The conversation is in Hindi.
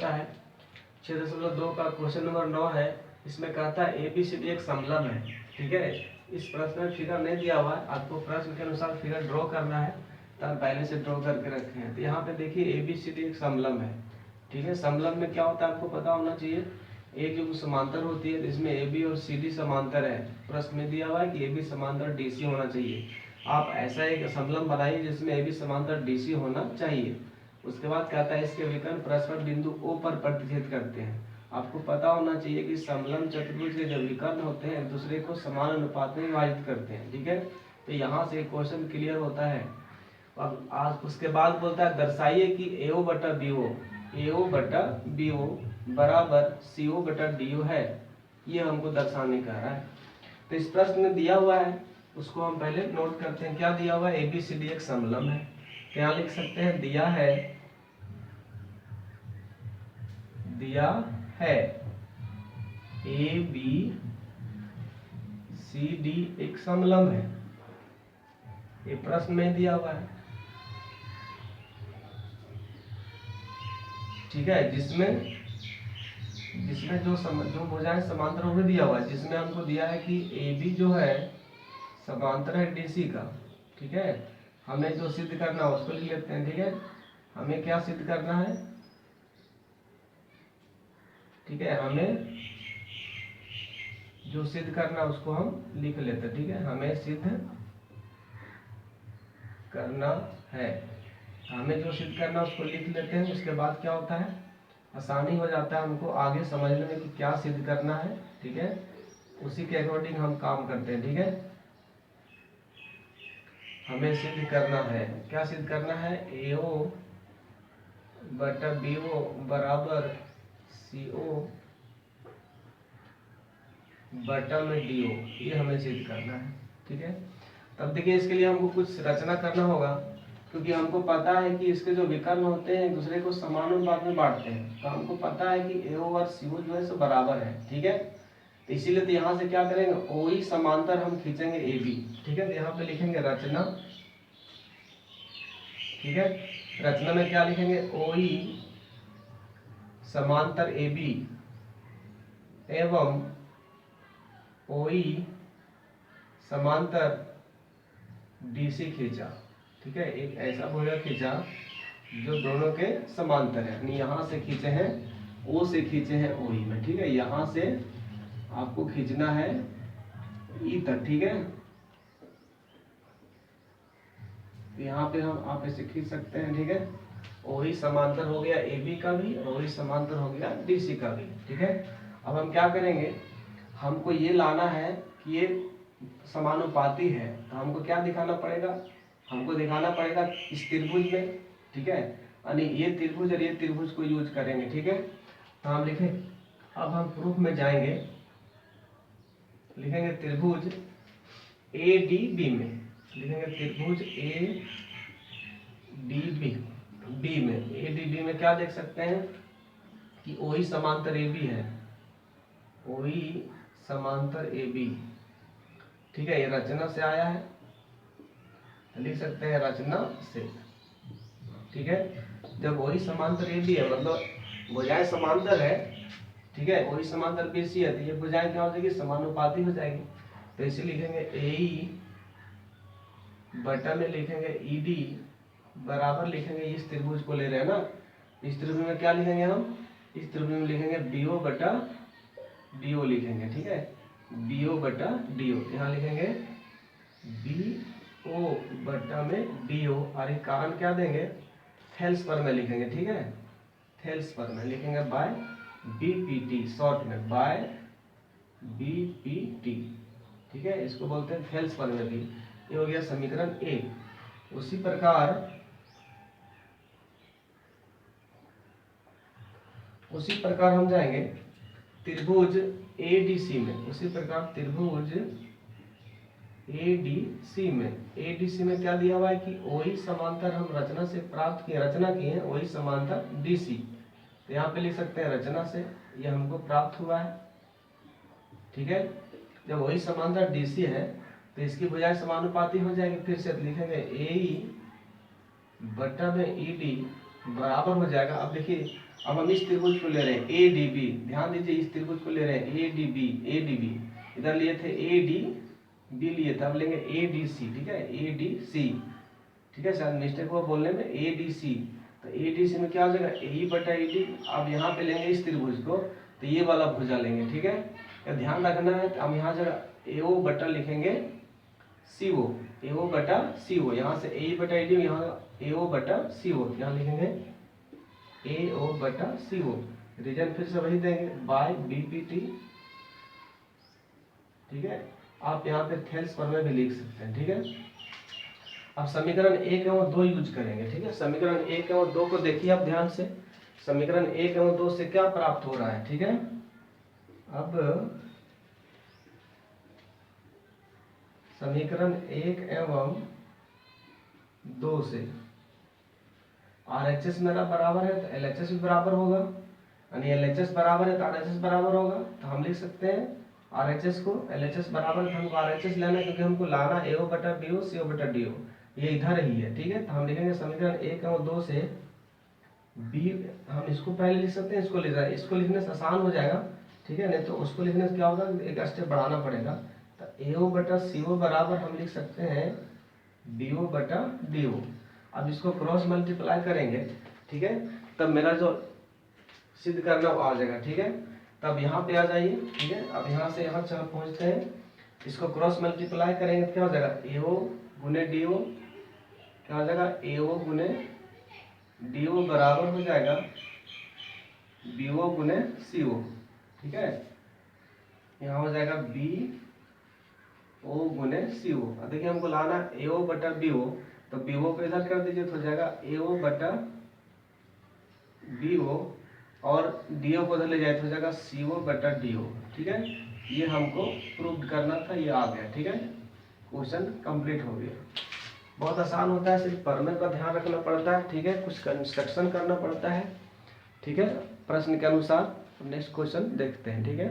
है 6.2 का क्वेश्चन नंबर 9 है। इसमें कहता है ABCD एक समलंब है। ठीक है, इस प्रश्न में फिगर नहीं दिया हुआ है, आपको प्रश्न के अनुसार फिगर ड्रॉ करना है, तो हम पहले से ड्रॉ करके रखे हैं। तो यहाँ पे देखिए ABCD एक समलंब है। ठीक है, समलंब में क्या होता है आपको पता होना चाहिए। एक जो समांतर होती है जिसमें AB और CD समांतर है। प्रश्न में दिया हुआ है कि AB समांतर DC होना चाहिए। आप ऐसा एक समलंब बनाइए जिसमें AB समांतर DC होना चाहिए। उसके बाद कहता है इसके विकर्ण परस्पर बिंदु O पर प्रतिच्छेद करते हैं। आपको पता होना चाहिए कि समलंब चतुर्भुज के जो विकर्ण होते हैं एक दूसरे को समान अनुपात में विभाजित करते हैं। ठीक है, तो यहाँ से क्वेश्चन क्लियर होता है। अब आज उसके बाद बोलता है दर्शाइए कि AO बटा BO बराबर CO बटा DO है। ये हमको दर्शाने का है। तो इस प्रश्न में दिया हुआ है, उसको हम पहले नोट करते हैं। क्या दिया हुआ है? ABCD एक समलंब है। क्या लिख सकते हैं? दिया है ABCD एक समलंब है। ये प्रश्न में दिया हुआ है। ठीक है, जिसमें जो भुजाएं समांतर वो भी दिया हुआ है, जिसमें हमको दिया है कि AB जो है समांतर है DC का। ठीक है, हमें जो सिद्ध करना है उसको लिख लेते हैं। ठीक है, हमें क्या सिद्ध करना है? ठीक है, हमें जो सिद्ध करना है उसको हम लिख लेते हैं। ठीक है, हमें सिद्ध करना है, हमें जो सिद्ध करना है उसको लिख लेते हैं। उसके बाद क्या होता है, आसानी हो जाता है हमको आगे समझने में कि क्या सिद्ध करना है। ठीक है, उसी के अकॉर्डिंग हम काम करते हैं। ठीक है, हमें सिद्ध करना है, क्या सिद्ध करना है? AO बटा BO बराबर CO बटा में DO, ये हमें सिद्ध करना है। ठीक है, तब देखिए इसके लिए हमको कुछ रचना करना होगा, क्योंकि हमको पता है कि इसके जो विकर्ण होते हैं एक दूसरे को समान अनुपात में बांटते हैं। तो हमको पता है कि AO और CO जो है सो बराबर है। ठीक है, तो इसीलिए तो यहाँ से क्या करेंगे, OE समांतर हम खींचेंगे AB। ठीक है, तो यहाँ पे लिखेंगे रचना। ठीक है, रचना में क्या लिखेंगे? OE समांतर AB एवं OE समांतर DC खींचा। ठीक है, एक ऐसा भुजा खींचा जो दोनों के समांतर है, यानी यहाँ से खींचे हैं O से खींचे हैं OE में। ठीक है, यहाँ से आपको खींचना है E तक। ठीक है, यहाँ पे हम आप ऐसे खींच सकते हैं। ठीक है, OE समांतर हो गया AB का भी, OE समांतर हो गया DC का भी। ठीक है, अब हम क्या करेंगे, हमको ये लाना है कि ये समानुपाती है, तो हमको क्या दिखाना पड़ेगा? हमको दिखाना पड़ेगा इस त्रिभुज में। ठीक है, यानी ये त्रिभुज और ये त्रिभुज को यूज करेंगे। ठीक है, तो हम लिखें, अब हम प्रूफ में जाएंगे, लिखेंगे त्रिभुज ADB में, लिखेंगे त्रिभुज ADB में क्या देख सकते हैं कि OE समांतर AB है, OE समांतर AB। ठीक है, ये रचना से आया है, लिख सकते हैं रचना से। ठीक है, जब OE समांतर AB है मतलब भुजाएं समांतर है। ठीक है, OE समांतर BC है, तो ये भुजाएं क्या हो जाएगी? समानुपाती हो जाएगी। तो इसे लिखेंगे AE बटा में लिखेंगे ED बराबर लिखेंगे, इस त्रिभुज को ले रहे हैं ना, इस त्रिभुज में क्या लिखेंगे हम? इस त्रिभुज में लिखेंगे BO बटा DO लिखेंगे। ठीक है, BO बटा DO, यहाँ लिखेंगे BO बटा में DO, और एक कारण क्या देंगे? थेल्स पर में लिखेंगे। ठीक है, थेल्स पर में लिखेंगे बाय BPT, शॉर्ट में बाय BPT। ठीक है, इसको बोलते हैं थेल्स पर में भी। ये हो गया समीकरण 1। उसी प्रकार हम जाएंगे त्रिभुज ADC में। उसी प्रकार त्रिभुज ADC में क्या दिया हुआ है कि OE समांतर हम रचना से रचना की है, OE समांतर DC। तो यहाँ पे लिख सकते हैं रचना से, ये हमको प्राप्त हुआ है। ठीक है, जब OE समांतर DC है तो इसकी भुजाएं समानुपाती हो जाएगी। फिर से लिखेंगे AE बटा में ED बराबर हो जाएगा। अब देखिए अब हम इस त्रिभुज को ले रहे हैं ए डी बी, ध्यान दीजिए इस त्रिभुज को ले रहे हैं A D B, A D B इधर लिए थे ए डी बी लिए थे, अब लेंगे ए डी सी, ठीक है ए डी सी, ठीक है शायद मिस्टेक हुआ बोलने में, ए डी सी। तो ए डी सी में क्या हो जाएगा ए बटा ए डी। अब यहाँ पे लेंगे इस त्रिभुज को तो ये वाला भुजा लेंगे, ठीक है। तो ध्यान रखना है, तो हम यहाँ जगह ए ओ बटा लिखेंगे सी ओ, ए ओ बटा सी ओ, यहाँ से ए बटा ए डी, यहाँ ए ओ बटा सी ओ, यहाँ लिखेंगे ए ओ बटा सी ओ। रीजन फिर से वही देंगे बाय बी पी टी, ठीक है। आप यहाँ पे थेल्स पर में भी लिख सकते हैं, ठीक है। अब समीकरण 1 एवं 2 यूज करेंगे, ठीक है। समीकरण 1 एवं 2 को देखिए आप ध्यान से, समीकरण 1 एवं 2 से क्या प्राप्त हो रहा है, ठीक है। अब समीकरण 1 एवं 2 से RHS मेरा बराबर है तो LHS भी बराबर होगा, यानी LHS बराबर है तो RHS बराबर होगा। तो हम लिख सकते हैं RHS को, LHS बराबर है तो हमको RHS लेना है, क्योंकि हमको लाना AO बटा BO CO बटा DO, ये इधर ही है, ठीक है। तो हम लिखेंगे समीकरण 1 और 2 से बी, हम इसको पहले लिख सकते हैं, इसको लिख रहा है, इसको लिखने से आसान हो जाएगा, ठीक है। नहीं तो उसको लिखने से क्या होगा, एक स्टेप बढ़ाना पड़ेगा। तो AO बटा CO बराबर हम लिख सकते हैं BO बटा DO। अब इसको क्रॉस मल्टीप्लाई करेंगे, ठीक है, तब मेरा जो सिद्ध करना वो आ जाएगा, ठीक है। तब यहाँ पे आ जाइए, ठीक है। अब यहाँ से यहाँ चल पहुँचते हैं, इसको क्रॉस मल्टीप्लाई करेंगे तो क्या हो जाएगा AO गुने DO, क्या हो जाएगा AO गुने DO बराबर हो जाएगा BO गुने CO, ठीक है। यहाँ हो जाएगा BO गुने CO। अब देखिए हमको लाना AO बटा BO, तो BO को इधर कर दीजिए तो हो जाएगा AO बटा BO, और DO को उधर ले जाए तो हो जाएगा CO बटा DO, ठीक है। ये हमको प्रूव करना था, ये आ गया, ठीक है। क्वेश्चन कंप्लीट हो गया। बहुत आसान होता है, सिर्फ प्रमेय का ध्यान रखना पड़ता है, ठीक है, कुछ कंस्ट्रक्शन करना पड़ता है, ठीक है, प्रश्न के अनुसार। नेक्स्ट क्वेश्चन देखते हैं, ठीक है।